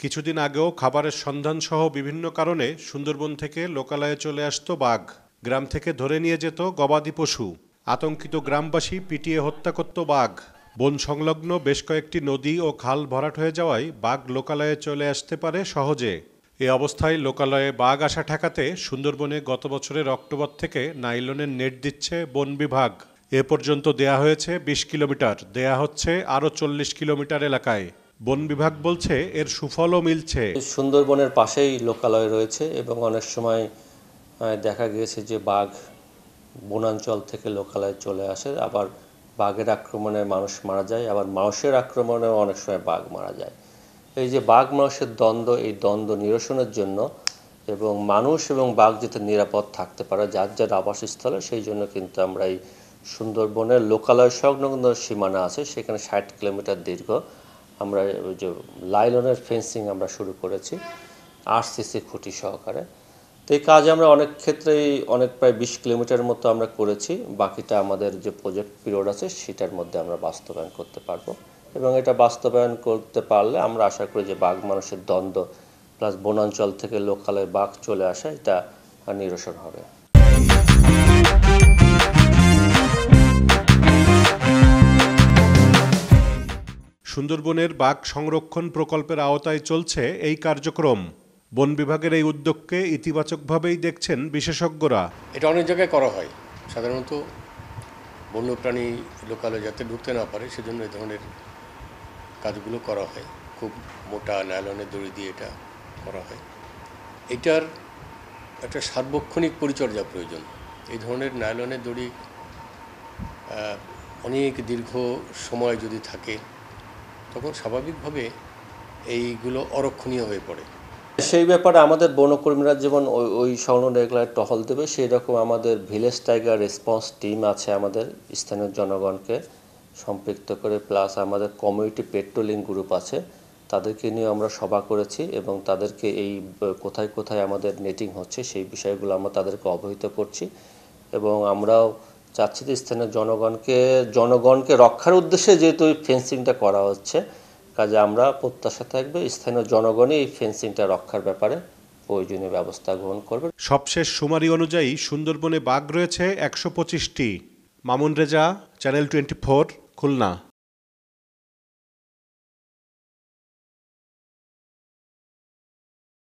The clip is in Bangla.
কিছুদিন আগেও খাবারের সন্ধানসহ বিভিন্ন কারণে সুন্দরবন থেকে লোকালয়ে চলে আসতো বাঘ। গ্রাম থেকে ধরে নিয়ে যেত গবাদি পশু। আতঙ্কিত গ্রামবাসী পিটিয়ে হত্যা করত বাঘ। বন সংলগ্ন বেশ কয়েকটি নদী ও খাল ভরাট হয়ে যাওয়ায় বাঘ লোকালয়ে চলে আসতে পারে সহজে। এ অবস্থায় লোকালয়ে বাঘ আসা ঠেকাতে সুন্দরবনে গত বছরের অক্টোবর থেকে নাইলনের নেট দিচ্ছে বন বিভাগ। এ পর্যন্ত দেয়া হয়েছে ২০ কিলোমিটার, দেয়া হচ্ছে আরও ৪০ কিলোমিটার এলাকায়। বন বিভাগ বলছে এর সুফলও মিলছে। সুন্দরবনের পাশেই লোকালয় রয়েছে এবং অনেক সময় দেখা গিয়েছে যে বাঘ বনাঞ্চল থেকে লোকালয়ে চলে আসে, আবার বাঘের আক্রমণে মানুষ মারা যায়, আবার মানুষের আক্রমণেও অনেক সময় বাঘ মারা যায়। এই যে বাঘ মানুষের দ্বন্দ্ব, এই দ্বন্দ্ব নিরসনের জন্য এবং মানুষ এবং বাঘ যাতে নিরাপদ থাকতে পারে যার যার আবাসস্থলে, সেই জন্য কিন্তু আমরা এই সুন্দরবনের লোকালয় সংলগ্ন সীমানা আছে সেখানে ৬০ কিলোমিটার দীর্ঘ আমরা ওই যে লাইলনের ফেন্সিং আমরা শুরু করেছি আরসিসি খুঁটি সহকারে। তো এই কাজ আমরা অনেক ক্ষেত্রেই প্রায় ২০ কিলোমিটার মতো আমরা করেছি। বাকিটা আমাদের যে প্রজেক্ট পিরিয়ড আছে সেটার মধ্যে আমরা বাস্তবায়ন করতে পারবো এবং এটা বাস্তবায়ন করতে পারলে আমরা আশা করি যে বাঘ মানুষের দ্বন্দ্ব প্লাস বনাঞ্চল থেকে লোকালয়ে বাঘ চলে আসা এটা নিরসন হবে। সুন্দরবনের বাঘ সংরক্ষণ প্রকল্পের আওতায় চলছে এই কার্যক্রম। বন বিভাগের এই উদ্যোগকে ইতিবাচকভাবেই দেখছেন বিশেষজ্ঞরা। এটা অনেক জায়গায় করা হয়, সাধারণত বন্যপ্রাণী লোকালয়ে যাতে ঢুকতে না পারে সেজন্য এই ধরনের কাজগুলো করা হয়। খুব মোটা নাইলনের দড়ি দিয়ে এটা করা হয়। এটার একটা সার্বক্ষণিক পরিচর্যা প্রয়োজন। এই ধরনের নাইলনের দড়ি অনেক দীর্ঘ সময় যদি থাকে তখন স্বাভাবিকভাবে এইগুলো অরক্ষণীয় হয়ে পড়ে। সেই ব্যাপারে আমাদের বনকর্মীরা যেমন ওই সংলগ্ন এলাকায় টহল দেবে, সেই রকম আমাদের ভিলেজ টাইগার রেসপন্স টিম আছে আমাদের স্থানীয় জনগণকে সম্পৃক্ত করে, প্লাস আমাদের কমিউনিটি পেট্রোলিং গ্রুপ আছে, তাদেরকে নিয়ে আমরা সভা করেছি এবং তাদেরকে এই কোথায় কোথায় আমাদের নেটিং হচ্ছে সেই বিষয়গুলো আমরা তাদেরকে অবহিত করছি এবং আমরাও চাচ্ছি যে স্থানীয় জনগণকে রক্ষার উদ্দেশ্যে যেহেতু এই ফেন্সিংটা করা হচ্ছে, কাজে আমরা প্রত্যাশা থাকবে স্থানীয় জনগণই এই ফেন্সিংটা রক্ষার ব্যাপারে প্রয়োজনীয় ব্যবস্থা গ্রহণ করবে। সবশেষ শুমারি অনুযায়ী সুন্দরবনে বাঘ রয়েছে ১২৫টি। মামুন রেজা, চ্যানেল 24, খুলনা।